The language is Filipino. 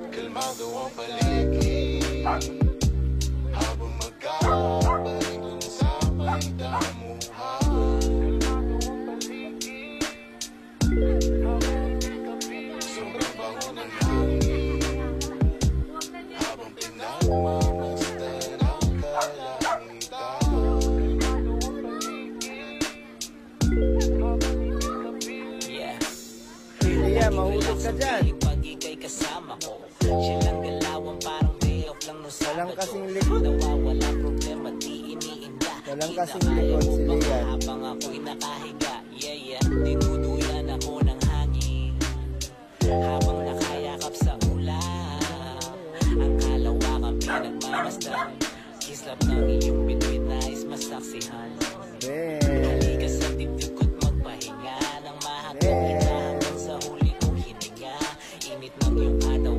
Kalmado ang paligid habang magkabalik dun sa may damuhan. Sobrang bango ng hangin habang pinagmamasdan ang kalangitan. Yeah, mahulog ka dyan. Pag ika'y kasama ko, silang galawan parang day off lang no Walang Sabado. kasing likod. Nawawala problema, di iniinda. Walang kasing likod si Lian. Habang ako'y nakahiga, dinuduyan ako ng hangin. Habang nakayakap sa ulan, ang kalawakan pinagmamasdan. Kislap ng iyong bituin nais masaksihan. Halika sa dibdib ko't magpahinga ng mahagpag kita hanggang sa huli kong hininga. Init ng iyong araw